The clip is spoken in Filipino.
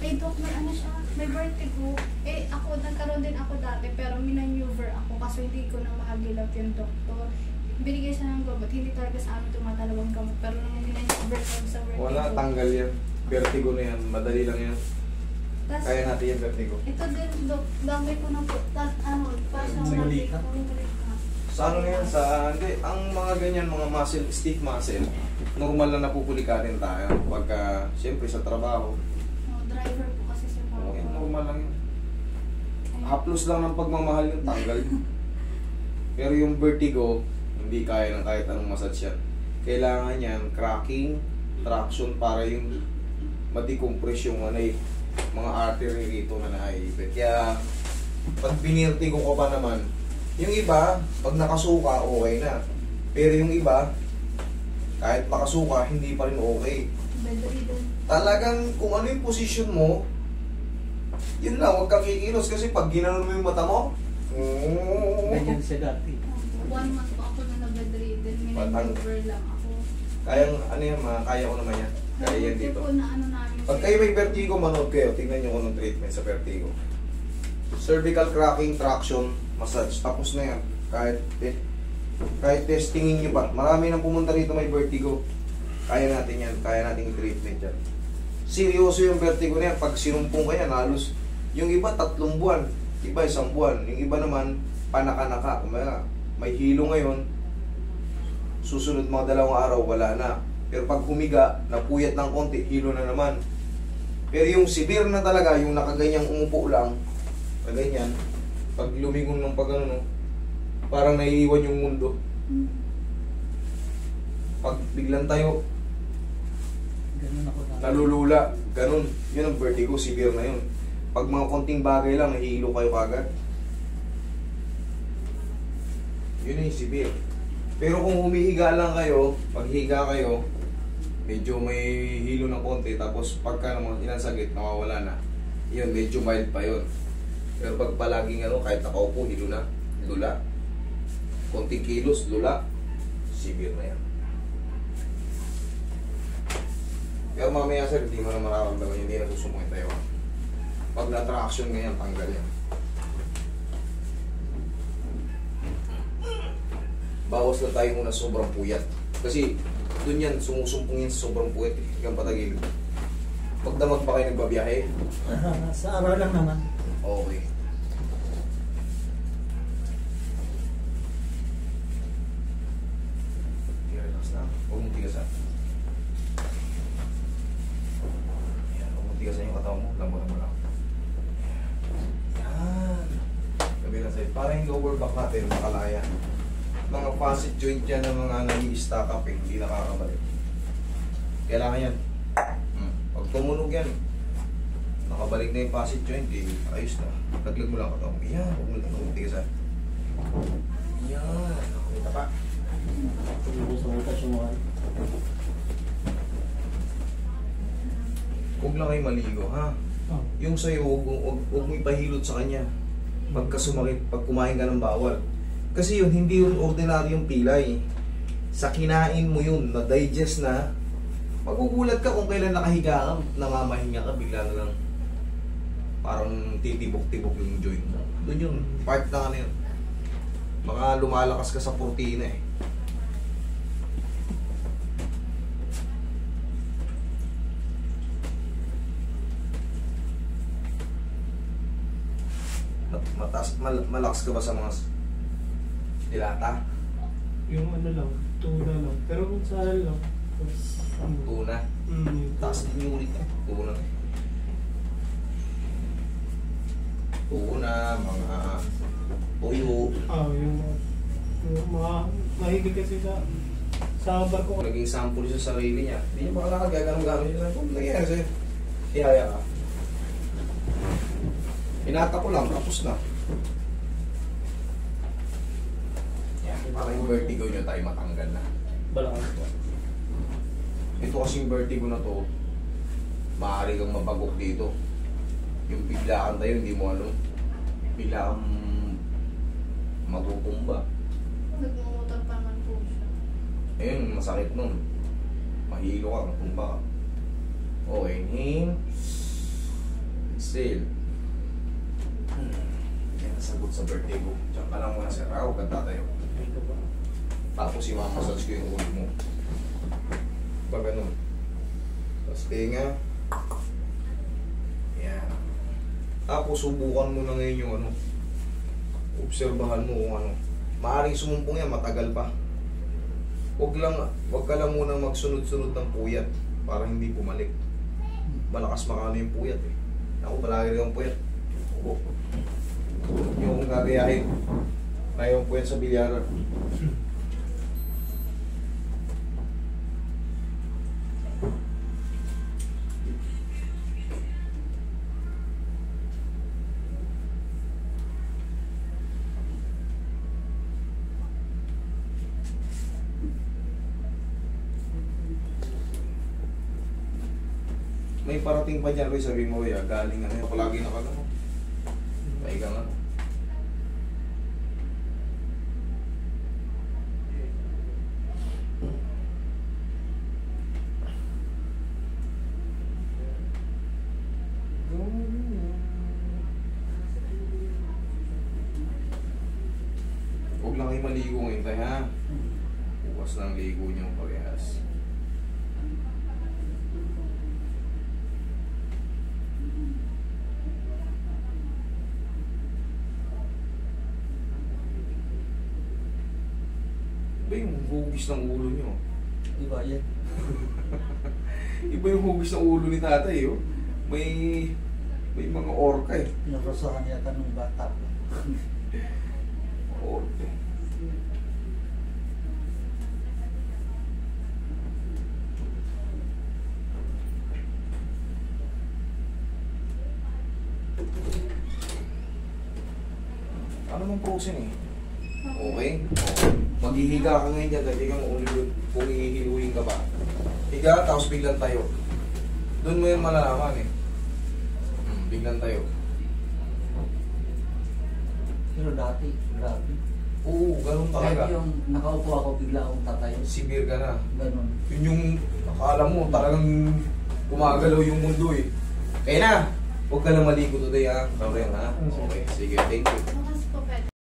Eh, Doc, may ano siya, may vertigo. Eh, ako, nagkaroon din ako dati, pero minaneuver ako kasi hindi ko na mahagilap yung doktor. Binigay siya ng gamot, hindi talaga sa amin tumatalawang gamot, pero nung minaneuver ko sa vertigo. Wala, tanggal yan. Vertigo na yan, madali lang yan. Tas, Kaya natin yung vertigo. ito din, Doc, gamay ko na po, pas ang gamay ko. Sa ano na yan, hindi, ang mga ganyan, mga muscle, stiff muscle, normal na napupulikatin tayo. Pagka, siyempre sa trabaho, Driver po kasi si Papa. okay, normal lang yun. Haplos lang ng pagmamahal yung tanggal. Pero yung vertigo, hindi kaya ng kahit anong massage yan. Kailangan yan, cracking, traction para yung ma-decompress yung mga artery rito na naiipit. Kaya, pag binirtigo ko pa naman, yung iba, pag nakasuka, okay na. Pero yung iba, kahit pakasuka, hindi pa rin okay. Bedridden. Talagang kung ano yung posisyon mo, yun lang, huwag kang kikilos kasi pag ginanon mo yung mata mo, Ganyan siya dati. 1 month po ako na bedridden, minaneuver lang ako. kaya ko naman yan. Kaya yan dito. Po na ano namin. Pag kayo may vertigo, manood kayo. Tingnan nyo kung anong treatment sa vertigo. Cervical cracking, traction, massage. Tapos na yan. Kahit testingin nyo pa. Marami nang pumunta rito may vertigo. Kaya natin yan. Kaya natin i-treatment yan. Seryoso yung vertigo na yan. Pag sinumpong ka yan, halos yung iba 3 buwan. Iba 1 buwan. Yung iba naman, panaka-naka. May hilo ngayon. Susunod mga 2 araw, wala na. Pero pag humiga, napuyat ng konti, hilo na naman. Pero yung severe na talaga, yung nakaganyang umupo lang, na ganyan, pag lumingon ng pag ano, parang naiiwan yung mundo. Pag biglang tayo, Ganun ako dati. nalulula, ganun. Yun ang vertigo, severe na yun. Pag mga konting bagay lang, nahihilo kayo kagad. Yun yung severe. Pero kung humihiga lang kayo, pag higa kayo, medyo may hilo ng konti, tapos pagka naman inansagit, nawawala na. Yun, medyo mild pa yun. Pero pag palaging kahit nakaupo, hilo na, lula. Konting kilos, lula. Severe na yan. Pero mamaya sir, hindi mo na mararamdaman, hindi na susumuhin tayo. Pag na-traction ganyan, tanggal yan. Bawas lang tayo muna sobrang puyat. Kasi doon yan, sumusumpong yan sa sobrang puyat. Hanggang patagilid. Magdamag pa kayo nagbabiyahe? Sa araw lang naman. Okay. Relax na. Huwag mong tigasan. Yan, huwag mong tigasan yung katawan mo. Lambutan mo lang. Yan. Kabilang side. Para yung lower back natin, makalaya. Mga facet joint yan ng mga nag-i-stack up, hindi nakakabalik. Kailangan yan. Pag tumunog yan, nakabalik na yung facet joint, ayos na. Laglag mo lang katawan. Yan, huwag mo lang tumutigasan. Yan, nakakita pa. Huwag lang kayo maligo, ha? Yung sa'yo, huwag mo ipahilot sa kanya. Pagka sumakit, pag kumain ka ng bawal. Kasi yun, hindi yun ordinaryong pilay. Sa kinain mo yun, na-digest na, magugulat ka kung kailan nakahiga ka, namamahinga ka, bigla na lang parang titibok-tibok yung joint mo. Doon yun, part na ano yun. Baka lumalakas ka sa protina eh. Malakas ka ba sa mga dilata? Yung ano lang, tuna lang. Pero kung saan lang. Tuna? Taas din yung ulit eh. Tuna. Tuna, mga tuyo. Yung mga mahilig kasi sa barko. Naging sample sa sarili niya. Hindi niya makalakad, gaganong-ganon niya. Kung nangyayari sa'yo, kiyaya ka. Pinata ko lang, tapos na. Yan, para yung vertigo nyo tayo matanggal na. Balakang po. Ito kasing vertigo na to, maaari kang mabagok dito. Yung biglaan tayo, hindi mo ano, bigla kang magutumba. Nagmumotor pa man po siya. Ayun, masakit nun. Mahilo ka, matumba ka. Okay, inhale. Exhale. Yan ang sagot sa birthday ko. Diyan ka lang muna sir. Huwag kang tatayo. Ito ba? Tapos i-massage ko yung ulo mo. Pag ganun. Tapos tinga. Yan. Tapos subukan mo na ngayon yung ano. Obserbahan mo kung ano. Maaring sumumpong yan, matagal pa. Wag ka lang munang magsunod-sunod ng puyat para hindi bumalik. Malakas makano yung puyat eh. Ako palagi rin yung puyat. Oo. Yung gagayahin. Na yung puyat sa bilyaran. May parating pa dyan, Roy, sabi mo, galing ano, palagi na ka na. Paiga nga. Huwag lang kayo maligo ngayon tayo, ha? Bukas lang ligo niyong parehas. Iba yung hugis ng ulo niyo. Iba yan. Iba yung hugis ng ulo ni tatay, oh. May mga orka eh. Narosahan yata nung bata. Orka. Ano mong frozen eh? Okay? Maghihiga ka ngayon dyan, dahil ka kung ihihiluin ka pa. Higa, tapos biglang tayo. Doon mo yung malalaman eh. Biglang tayo. Pero dati, grabe. Oo, ganun talaga. Kahit yung nakaupo ako, bigla akong tatayo. Severe ka na. Ganun. Yun yung akala mo, talagang gumagalaw yung mundo eh. Kaya na! Huwag ka lang maligo today ha. Kamren ha? Okay, sige, thank you.